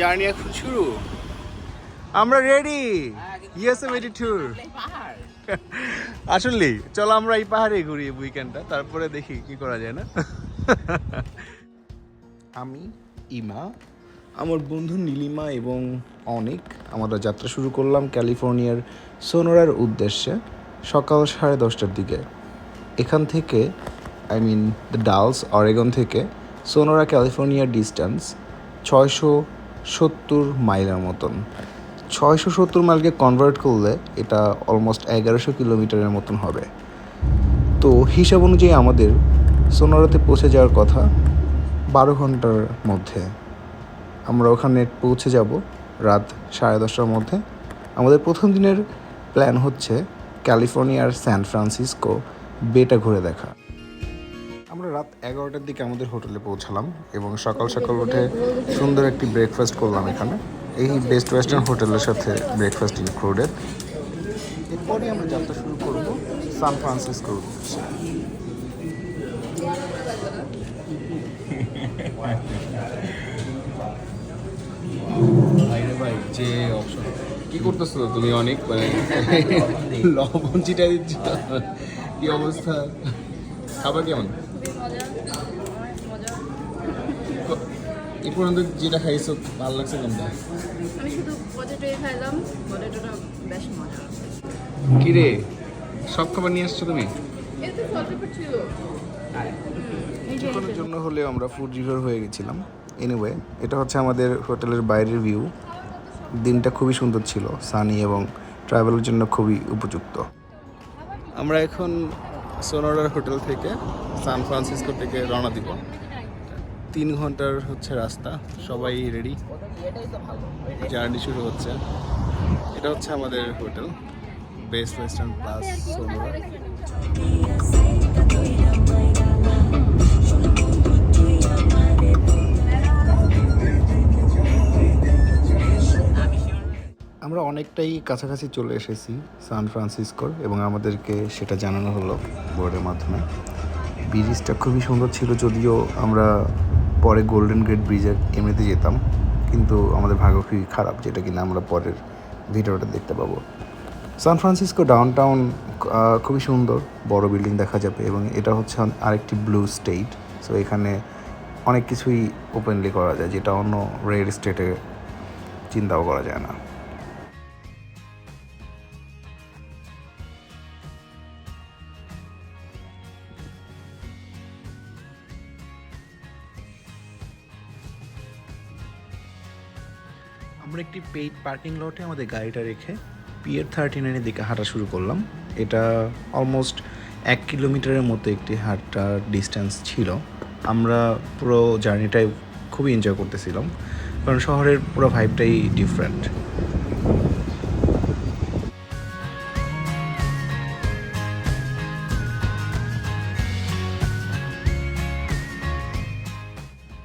Journey এখন শুরু। আমরা রেডি। ইউএসএমএটি ট্যুর। আসলে চলো আমরা এই পাহাড়ে ঘুরি উইকেন্ডটা, তারপরে দেখি কি করা যায় না। আমি, ইমা, আমার বন্ধু নীলিমা এবং অনিক আমরা যাত্রা শুরু করলাম ক্যালিফোর্নিয়ার সোনোরার উদ্দেশ্যে সকাল 10:30টার দিকে। এখান থেকে দ্য ডালস অরেগন থেকে সোনোরা ক্যালিফোর্নিয়ার ডিস্টেন্স 670 মাইলের মতন। 670 মাইলকে কনভার্ট করলে এটা অলমোস্ট 1100 কিলোমিটারের মতন হবে। তো হিসাব অনুযায়ী আমাদের সোনোরাতে পৌঁছে যাওয়ার কথা 12 ঘন্টার মধ্যে। আমরা ওখানে পৌঁছে যাব রাত 10:30টার মধ্যে। আমাদের প্রথম দিনের প্ল্যান হচ্ছে ক্যালিফোর্নিয়ার স্যান ফ্রান্সিসকো বেটা ঘুরে দেখা। আমরা রাত 11টার দিকে আমাদের হোটেলে পৌঁছালাম এবং সকাল সকাল উঠে সুন্দর একটি ব্রেকফাস্ট করলাম এখানে। এই বেস্ট ওয়েস্টার্ন হোটেলের সাথে ব্রেকফাস্ট ইনক্লুডেড। এরপরই আমরা যাত্রা শুরু করব সান ফ্রান্সিসকোর উদ্দেশ্যে। ভাই যে অপশন কি করতেছো তুমি? অনেক মানে লবণ চিটা দিচ্ছ, কি অবস্থা? খাবার কেমন? এই পর্যন্ত যেটা খাইছো ভালো লাগছে কোনটা? আমি শুধু পটেটোই খাইলাম, পটেটোটা বেশ মজা। কি রে, সব খাবার নিয়ে আসছো তুমি? এতে পটেটো ছিল। কিছুক্ষণের জন্য হলেও আমরা ফুড রিভিউর হয়ে গেছিলাম। এনিওয়ে, এটা হচ্ছে আমাদের হোটেলের বাইরের ভিউ। দিনটা খুবই সুন্দর ছিল, সানি এবং ট্রাভেলের জন্য খুবই উপযুক্ত। আমরা এখন সোনোরার হোটেল থেকে সান ফ্রান্সিসকো থেকে রওনা দিব। 3 ঘন্টার হচ্ছে রাস্তা। সবাই রেডি, জার্নি শুরু হচ্ছে। এটা হচ্ছে আমাদের হোটেল, বেস্ট ওয়েস্টার্ন প্লাস সোনোরা। আমরা অনেকটাই কাছাকাছি চলে এসেছি সান ফ্রান্সিসকোর এবং আমাদেরকে সেটা জানানো হলো বোর্ডের মাধ্যমে। ব্রিজটা খুবই সুন্দর ছিল, যদিও আমরা পরে গোল্ডেন গেট ব্রিজে এমনিতে যেতাম, কিন্তু আমাদের ভাগ্য খুবই খারাপ, যেটা কিনা আমরা পরের ভিডিওটা দেখতে পাবো। সান ফ্রান্সিসকো ডাউনটাউন খুবই সুন্দর, বড় বিল্ডিং দেখা যাবে এবং এটা হচ্ছে আরেকটি ব্লু স্টেট। সো এখানে অনেক কিছুই ওপেনলি করা যায়, যেটা অন্য রেড স্টেটে চিন্তাও করা যায় না। আমরা একটি পেইড পার্কিং লটে আমাদের গাড়িটা রেখে পিয়ার 39-এর দিকে হাঁটা শুরু করলাম। এটা অলমোস্ট 1 কিলোমিটারের মতো একটি হাঁটার ডিস্টেন্স ছিল। আমরা পুরো জার্নিটাই খুবই এনজয় করতেছিলাম, কারণ শহরের পুরো ভাইবটাই ডিফারেন্ট।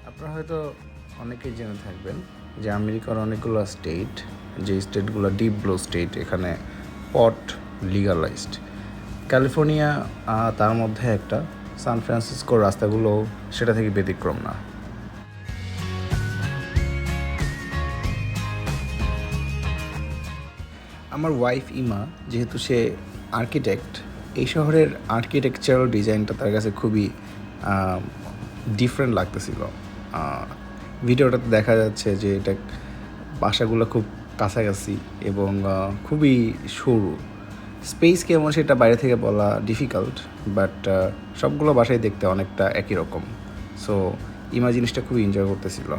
আপনারা হয়তো অনেকেই জেনে থাকবেন যে আমেরিকার অনেকগুলো স্টেট, যে স্টেটগুলো ডিপ ব্লু স্টেট, এখানে পট লিগালাইজড। ক্যালিফোর্নিয়া তার মধ্যে একটা। সান ফ্রান্সিসকোর রাস্তাগুলো সেটা থেকে ব্যতিক্রম না। আমার ওয়াইফ ইমা, যেহেতু সে আর্কিটেক্ট, এই শহরের আর্কিটেকচারাল ডিজাইনটা তার কাছে খুবই ডিফারেন্ট লাগতেছিল। ভিডিওটাতে দেখা যাচ্ছে যে এটা বাসাগুলো খুব কাছাকাছি এবং খুবই সরু। স্পেস কেমন সেটা বাইরে থেকে বলা ডিফিকাল্ট, বাট সবগুলো বাসায় দেখতে অনেকটা একই রকম। সো ইমা জিনিসটা খুবই এনজয় করতেছিল।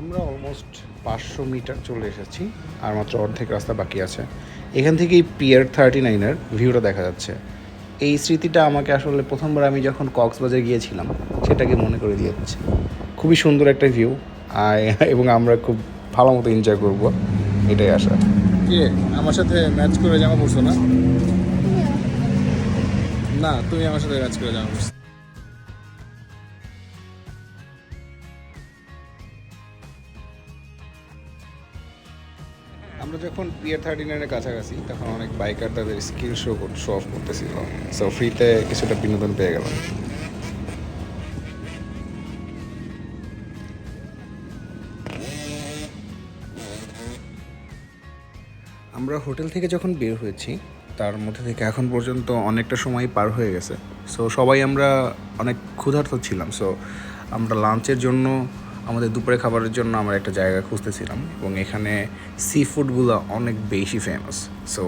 আমরা অলমোস্ট 500 মিটার চলে এসেছি, আর মাত্র অর্ধেক রাস্তা বাকি আছে। এখান থেকেই পিয়ার 39-এর ভিউটা দেখা যাচ্ছে। এই স্মৃতিটা আমাকে আসলে প্রথমবার আমি যখন কক্সবাজার গিয়েছিলাম সেটাকে মনে করে দিয়েছে। খুবই সুন্দর একটা ভিউ, এবং আমরা খুব ভালো মতো এনজয় করবো, এটাই আশা। কে আমার সাথে ম্যাচ করে জামা পড়ছো না? না, তুমি আমার সাথে ম্যাচ করে জামা পড়ছো। আমরা যখন পিয়ার 39-এর কাছাকাছি তখন অনেক বাইকার তাদের স্কিল শো অফ করতেছিল, সো ফ্রিতে কিছুটা বিনোদন পেয়ে গেলাম। আমরা হোটেল থেকে যখন বের হয়েছি তার মধ্যে থেকে এখন পর্যন্ত অনেকটা সময় পার হয়ে গেছে। সো সবাই আমরা অনেক ক্ষুধার্ত ছিলাম। সো আমরা লাঞ্চের জন্য, আমাদের দুপুরে খাবারের জন্য আমরা একটা জায়গা খুঁজতেছিলাম এবং এখানে সি ফুডগুলো অনেক বেশি ফেমাস। সো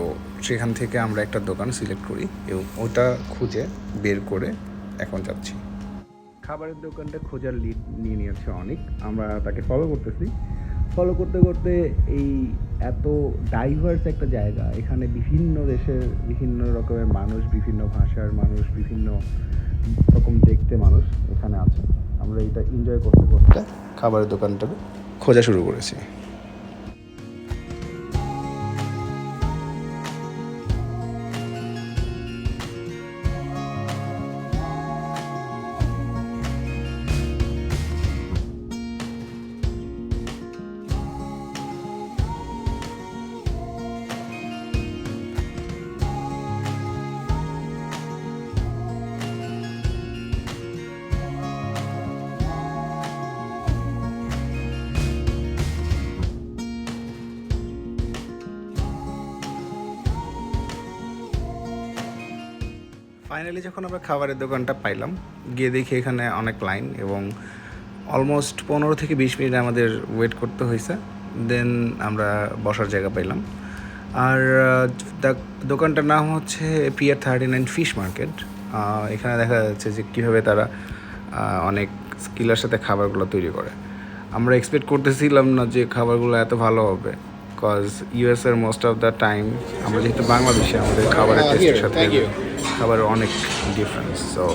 সেখান থেকে আমরা একটা দোকান সিলেক্ট করি এবং ওটা খুঁজে বের করে এখন যাচ্ছি। খাবারের দোকানটা খোঁজার লিড নিয়ে নিয়েছে অনেক, আমরা তাকে ফলো করতেছি। ফলো করতে করতে এই এত ডাইভার্স একটা জায়গা, এখানে বিভিন্ন দেশের বিভিন্ন রকমের মানুষ, বিভিন্ন ভাষার মানুষ, বিভিন্ন রকম দেখতে মানুষ এখানে আছে। আমরা এটা এনজয় করতে করতে খাবারের দোকানটা খোঁজা শুরু করেছি। ফাইনালি যখন আমরা খাবারের দোকানটা পাইলাম, গিয়ে দেখি এখানে অনেক লাইন এবং অলমোস্ট 15 থেকে 20 মিনিট আমাদের ওয়েট করতে হয়েছে। দেন আমরা বসার জায়গা পাইলাম। আর দোকানটার নাম হচ্ছে পিয়ার 39 ফিশ মার্কেট। এখানে দেখা যাচ্ছে যে কীভাবে তারা অনেক স্কিলের সাথে খাবারগুলো তৈরি করে। আমরা এক্সপেক্ট করতেছিলাম না যে খাবারগুলো এত ভালো হবে, বিকজ ইউএসের মোস্ট অফ দ্য টাইম আমরা যেহেতু বাংলাদেশে, আমাদের খাবারের টেস্টের সাথে খাবারের অনেক ডিফারেন্স। সো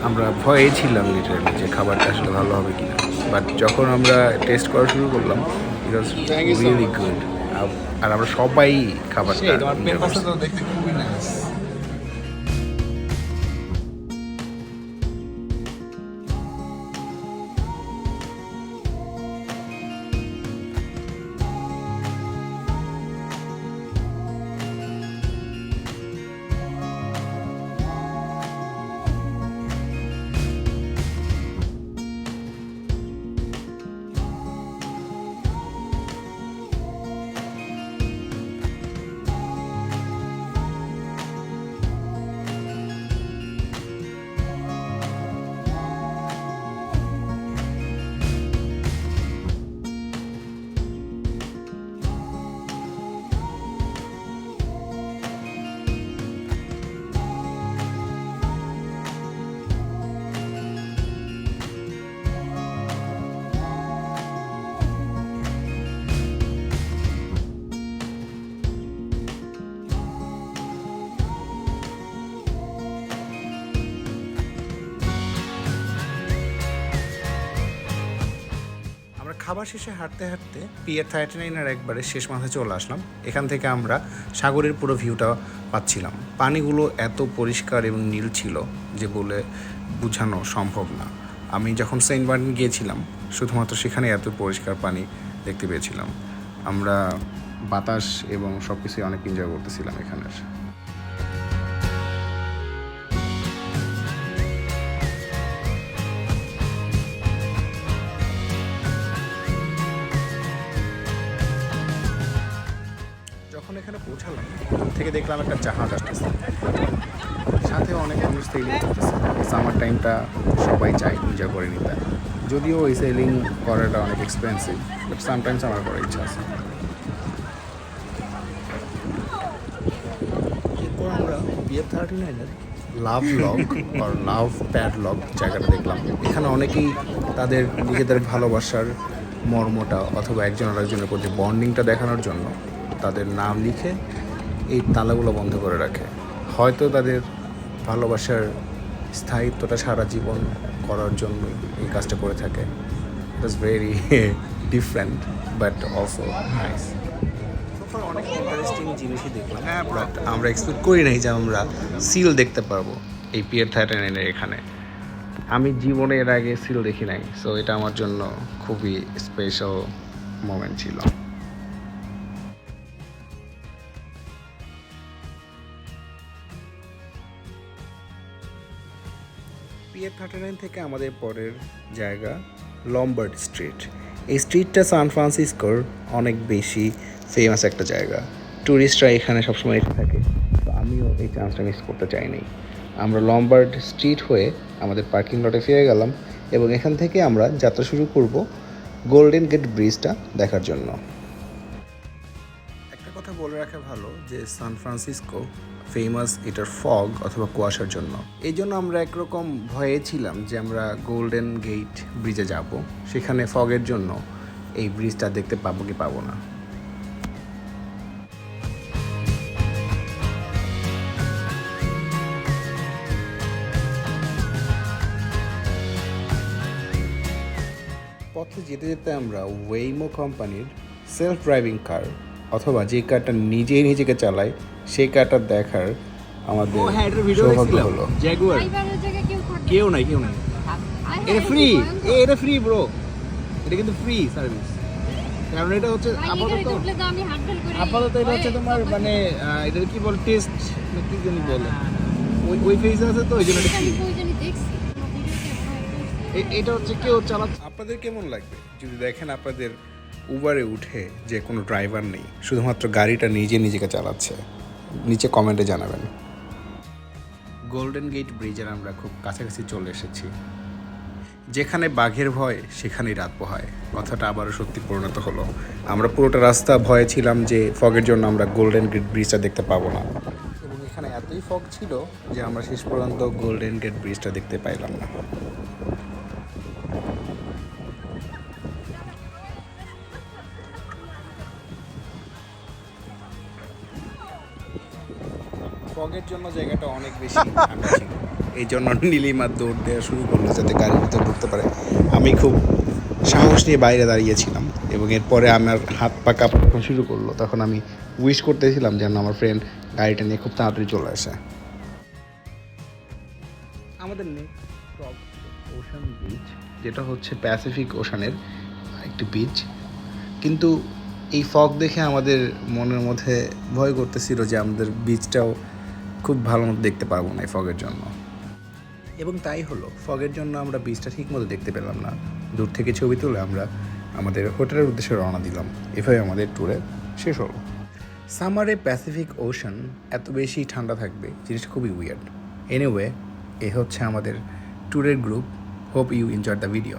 আমরা ভয়ে ছিলাম লিটারালি যে খাবারটা আসলে ভালো হবে কিনা, বাট যখন আমরা টেস্ট করা শুরু করলাম ইট ওয়াজ রিয়েলি গুড। আর আমরা সবাই খাবারটা দেখতে খুবই নাইস। খাবার শেষে হাঁটতে হাঁটতে পিয়ার 39-এর একবারে শেষ মাথায় চলে আসলাম। এখান থেকে আমরা সাগরের পুরো ভিউটা পাচ্ছিলাম। পানিগুলো এত পরিষ্কার এবং নীল ছিল যে বলে বোঝানো সম্ভব না। আমি যখন সেন্ট মার্টিন গিয়েছিলাম শুধুমাত্র সেখানে এত পরিষ্কার পানি দেখতে পেয়েছিলাম। আমরা বাতাস এবং সব কিছুই অনেক এনজয় করতেছিলাম এখানের। যখন এখানে পৌঁছালাম থেকে দেখলাম একটা জাহাজ আসতেছে, সাথে অনেক মানুষ সেলিং করতেছে। সামার টাইমটা সবাই চায় এনজয় করে নিতে, যদিও এই সেলিং করাটা অনেক এক্সপেন্সিভ, বাট সামটাইমস আমার করার ইচ্ছা আছে। এরপর আমরা পিয়ার 39-এর লাভ লক আর লাভ প্যাড লক জায়গাটা দেখলাম। এখানে অনেকেই তাদের নিজেদের ভালোবাসার মর্মটা অথবা একজন আরেকজনের প্রতি বন্ডিংটা দেখানোর জন্য তাদের নাম লিখে এই তালাগুলো বন্ধ করে রাখে। হয়তো তাদের ভালোবাসার স্থায়িত্বটা সারা জীবন করার জন্য এই কাজটা করে থাকে। It's very different but also nice. অনেক ইন্টারেস্টিং জিনিসই দেখলাম, বাট আমরা এক্সপেক্ট করি নাই যে আমরা সিল দেখতে পারবো এই পিয়ার 39-এর এখানে। আমি জীবনে এর আগে সিল দেখি নাই, সো এটা আমার জন্য খুবই স্পেশাল মোমেন্ট ছিল। পিয়ার 39 থেকে আমাদের পরের জায়গা লম্বার্ড স্ট্রিট। এই স্ট্রিটটা সান ফ্রান্সিসকোর অনেক বেশি ফেমাস একটা জায়গা। ট্যুরিস্টরা এখানে সবসময় এসে থাকে, তো আমিও এই চান্সটা মিস করতে চাইনি। আমরা লম্বার্ড স্ট্রিট হয়ে আমাদের পার্কিং লটে ফিরে গেলাম এবং এখান থেকে আমরা যাত্রা শুরু করব গোল্ডেন গেট ব্রিজটা দেখার জন্য। একটা কথা বলে রাখা ভালো যে সান ফ্রান্সিসকো ফেমাস এটার ফগ অথবা কুয়াশার জন্য। এই জন্য আমরা একরকম ভয়ে ছিলাম যে আমরা গোল্ডেন গেট ব্রিজে যাব, সেখানে ফগের জন্য এই ব্রিজটা দেখতে পাবো কি পাবো না। পথে যেতে যেতে আমরা ওয়েইমো কোম্পানির সেলফ ড্রাইভিং কার অথবা যে কারটা নিজেই নিজেকে চালায় সেই কারটা দেখার আমাদের সৌভাগ্য হলো। জ্যাগুয়ার ড্রাইভারের জায়গায় কেউ থাকবে কেউ নাই এটা ফ্রি, এটা ফ্রি ব্রো, এটা কিন্তু ফ্রি সার্ভিস। কারণ এটা হচ্ছে আপাতত এটা হচ্ছে তোমার মানে এটা কি বল টেস্ট কি জানি বলে, ওই ফেজ আছে তো ওই জন্য এটা free। এটা হচ্ছে কেউ চালাচ্ছে। আপনাদের কেমন লাগবে যদি দেখেন আপনাদের উবারে উঠে যে কোনো ড্রাইভার নেই, শুধুমাত্র গাড়িটা নিজে নিজেকে চালাচ্ছে? নিচে কমেন্টে জানাবেন। গোল্ডেন গেট ব্রিজের আমরা খুব কাছাকাছি চলে এসেছি। যেখানে বাঘের ভয় সেখানেই রাত পোহায়, কথাটা আবারও সত্যি পরিণত হলো। আমরা পুরোটা রাস্তা ভয়ে ছিলাম যে ফগের জন্য আমরা গোল্ডেন গেট ব্রিজটা দেখতে পাবো না, এবং এখানে এতই ফগ ছিল যে আমরা শেষ পর্যন্ত গোল্ডেন গেট ব্রিজটা দেখতে পাইলাম না। ফগের জন্য জায়গাটা অনেক বেশি ঠান্ডা ছিল, এই জন্য নীলিমা দৌড় দেওয়া শুরু করলো যাতে গাড়ির ভিতরে ঢুকতে পারে। আমি খুব সাহস নিয়ে বাইরে দাঁড়িয়েছিলাম এবং এরপরে আমার হাত পা কাঁপা শুরু করলো। তখন আমি উইশ করতেছিলাম যেন আমার ফ্রেন্ড গাড়িটা নিয়ে খুব তাড়াতাড়ি চলে আসে। আমাদের নেক্সট স্টপ ওশান বিচ, যেটা হচ্ছে প্যাসিফিক ওশানের একটি বিচ। কিন্তু এই ফগ দেখে আমাদের মনের মধ্যে ভয় করতেছিল যে আমাদের বিচটাও খুব ভালো মতো দেখতে পারবো না এই ফগের জন্য, এবং তাই হলো। ফগের জন্য আমরা বিচটা ঠিক মতো দেখতে পেলাম না। দূর থেকে ছবি তুলে আমরা আমাদের হোটেলের উদ্দেশ্যে রওনা দিলাম। এভাবে আমাদের ট্যুরে শেষ হলো। সামারে প্যাসিফিক ওশান এত বেশি ঠান্ডা থাকবে জিনিসটা খুবই উইয়ার্ড। এনিওয়ে, এ হচ্ছে আমাদের ট্যুরের group. Hope you enjoy the video.